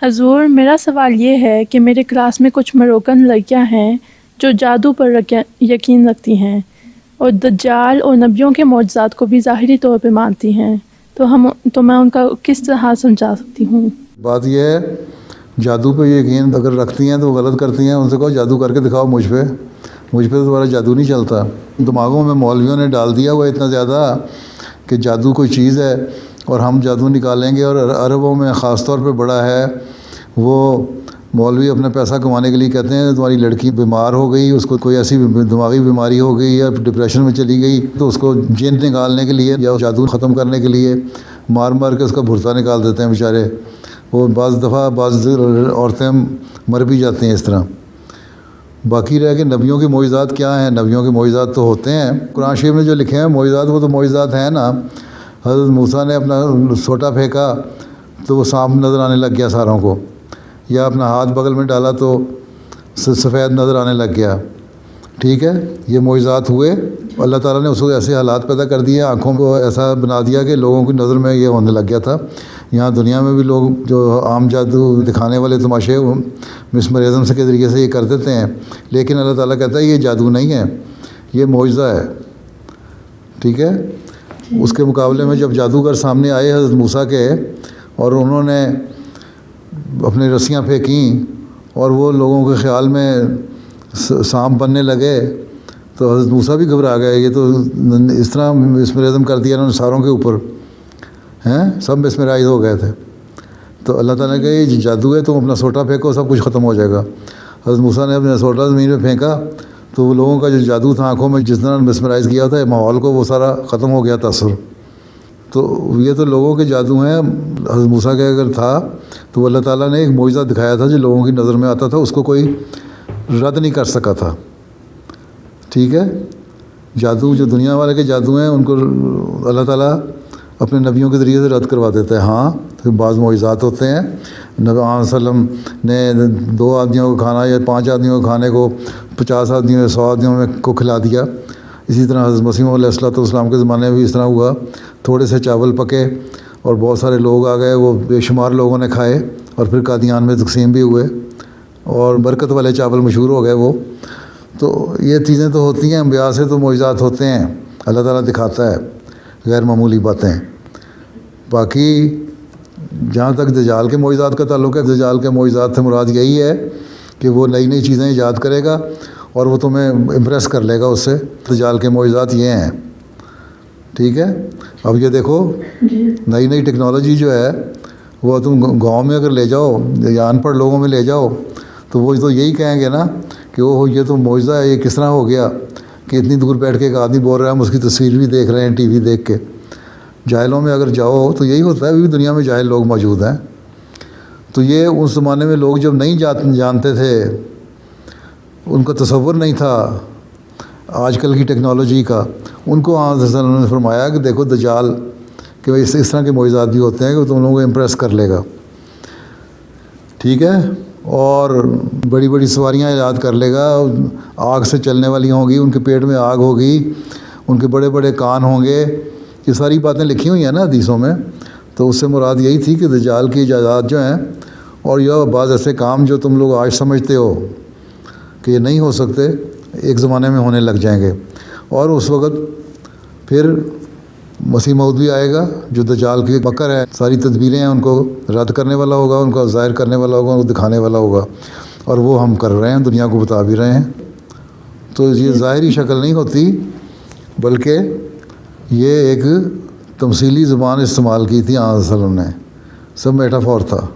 حضور، میرا سوال یہ ہے کہ میرے کلاس میں کچھ مروکن لڑکیاں ہیں جو جادو پر یقین رکھتی ہیں اور دجال اور نبیوں کے معجزات کو بھی ظاہری طور پہ مانتی ہیں، تو میں ان کا کس طرح سمجھا سکتی ہوں؟ بات یہ ہے، جادو پہ یقین اگر رکھتی ہیں تو وہ غلط کرتی ہیں. ان سے کہو جادو کر کے دکھاؤ مجھ پہ تو تمہارا جادو نہیں چلتا. دماغوں میں مولویوں نے ڈال دیا ہوا اتنا زیادہ کہ جادو کوئی چیز ہے اور ہم جادو نکالیں گے. اور عربوں میں خاص طور پہ بڑا ہے، وہ مولوی اپنا پیسہ کمانے کے لیے کہتے ہیں تمہاری لڑکی بیمار ہو گئی، اس کو کوئی ایسی دماغی بیماری ہو گئی یا ڈپریشن میں چلی گئی، تو اس کو جن نکالنے کے لیے یا جادو ختم کرنے کے لیے مار کے اس کا بھرتا نکال دیتے ہیں بیچارے. وہ بعض دفعہ بعض عورتیں مر بھی جاتی ہیں اس طرح. باقی رہ کے نبیوں کے معجزات کیا ہیں؟ نبیوں کے معجزات تو ہوتے ہیں قرآن شریف میں جو لکھے ہیں معجزات، وہ تو معجزات ہیں نا. حضرت موسیٰ نے اپنا سوٹا پھینکا تو وہ سانپ نظر آنے لگ گیا ساروں کو، یا اپنا ہاتھ بغل میں ڈالا تو سفید نظر آنے لگ گیا. ٹھیک ہے، یہ معجزات ہوئے. اللہ تعالیٰ نے اس کو ایسے حالات پیدا کر دیے، آنکھوں کو ایسا بنا دیا کہ لوگوں کی نظر میں یہ ہونے لگ گیا تھا. یہاں دنیا میں بھی لوگ جو عام جادو دکھانے والے تماشے مسمرزم کے ذریعے سے یہ کر دیتے ہیں، لیکن اللہ تعالیٰ کہتا ہے یہ جادو نہیں ہے، یہ معجزہ ہے. ٹھیک ہے. اس کے مقابلے میں جب جادوگر سامنے آئے حضرت موسیٰ کے اور انہوں نے اپنی رسیاں پھینکیں اور وہ لوگوں کے خیال میں سانپ بننے لگے تو حضرت موسیٰ بھی گھبرا گئے. یہ تو اس طرح مسمرزم کر دیا انہوں نے ساروں کے اوپر، سب مسمرائز ہو گئے تھے. تو اللہ تعالیٰ نے کہا یہ جادو ہے، تم اپنا سوٹا پھینکو سب کچھ ختم ہو جائے گا. حضرت موسیٰ نے اپنا سوٹا زمین میں پھینکا تو وہ لوگوں کا جو جادو تھا آنکھوں میں جس طرح مسمرائز کیا تھا ماحول کو، وہ سارا ختم ہو گیا تاثر. تو یہ تو لوگوں کے جادو ہیں. حضرت موسیٰ کے اگر تھا تو اللہ تعالیٰ نے ایک معجزہ دکھایا تھا جو لوگوں کی نظر میں آتا تھا، اس کو کوئی رد نہیں کر سکا تھا. ٹھیک ہے. جادو جو دنیا والے کے جادو ہیں ان کو اللہ تعالیٰ اپنے نبیوں کے ذریعے سے رد کروا دیتا ہے. ہاں پھر بعض معجزات ہوتے ہیں. نبی علیہ وسلم نے 2 آدمیوں کو کھانا یا 5 آدمیوں کو کھانے کو 50 آدمیوں یا 100 آدمیوں میں کو کھلا دیا. اسی طرح حضرت مسیح علیہ السلام کے زمانے میں بھی اس طرح ہوا. تھوڑے سے چاول پکے اور بہت سارے لوگ آ گئے، وہ بے شمار لوگوں نے کھائے اور پھر قادیان میں تقسیم بھی ہوئے اور برکت والے چاول مشہور ہو گئے وہ. تو یہ چیزیں تو ہوتی ہیں، انبیاء سے تو معجزات ہوتے ہیں، اللہ تعالیٰ دکھاتا ہے غیر معمولی باتیں. باقی جہاں تک دجال کے معجزات کا تعلق ہے، دجال کے معجزات سے مراد یہی ہے کہ وہ نئی نئی چیزیں ایجاد کرے گا اور وہ تمہیں امپریس کر لے گا اس سے. دجال کے معجزات یہ ہیں. ٹھیک ہے. اب یہ دیکھو نئی نئی ٹیکنالوجی جو ہے وہ تم گاؤں میں اگر لے جاؤ یا ان پڑھ لوگوں میں لے جاؤ تو وہ تو یہی کہیں گے نا کہ وہ یہ تو معجزہ ہے، یہ کس طرح ہو گیا کہ اتنی دور بیٹھ کے ایک آدمی بول رہا ہے، ہم اس کی تصویر بھی دیکھ رہے ہیں ٹی وی دیکھ کے. جاہلوں میں اگر جاؤ تو یہی ہوتا ہے. ابھی بھی دنیا میں جاہل لوگ موجود ہیں. تو یہ اس زمانے میں لوگ جب نہیں جانتے تھے، ان کا تصور نہیں تھا آج کل کی ٹیکنالوجی کا، ان کو آن صلی اللہ علیہ وسلم نے فرمایا کہ دیکھو دجال کہ اس طرح کے معجزات بھی ہوتے ہیں کہ تم لوگوں کو امپریس کر لے گا. ٹھیک ہے. اور بڑی بڑی سواریاں ایجاد کر لے گا، آگ سے چلنے والی ہوں گی، ان کے پیٹ میں آگ ہوگی، ان کے بڑے بڑے کان ہوں گے. یہ ساری باتیں لکھی ہوئی ہیں نا حدیثوں میں. تو اس سے مراد یہی تھی کہ دجال کی ایجادات جو ہیں اور یہ بعض ایسے کام جو تم لوگ آج سمجھتے ہو کہ یہ نہیں ہو سکتے، ایک زمانے میں ہونے لگ جائیں گے. اور اس وقت پھر مسیح موعود بھی آئے گا جو دجال کی مکر ہے، ساری تدبیریں ہیں ان کو رد کرنے والا ہوگا، ان کو ظاہر کرنے والا ہوگا، ان کو دکھانے والا ہوگا. اور وہ ہم کر رہے ہیں، دنیا کو بتا بھی رہے ہیں. تو یہ ظاہری شکل نہیں ہوتی بلکہ یہ ایک تمثیلی زبان استعمال کی تھی آن صلی اللہ علیہ وسلم نے. سب میٹافور تھا.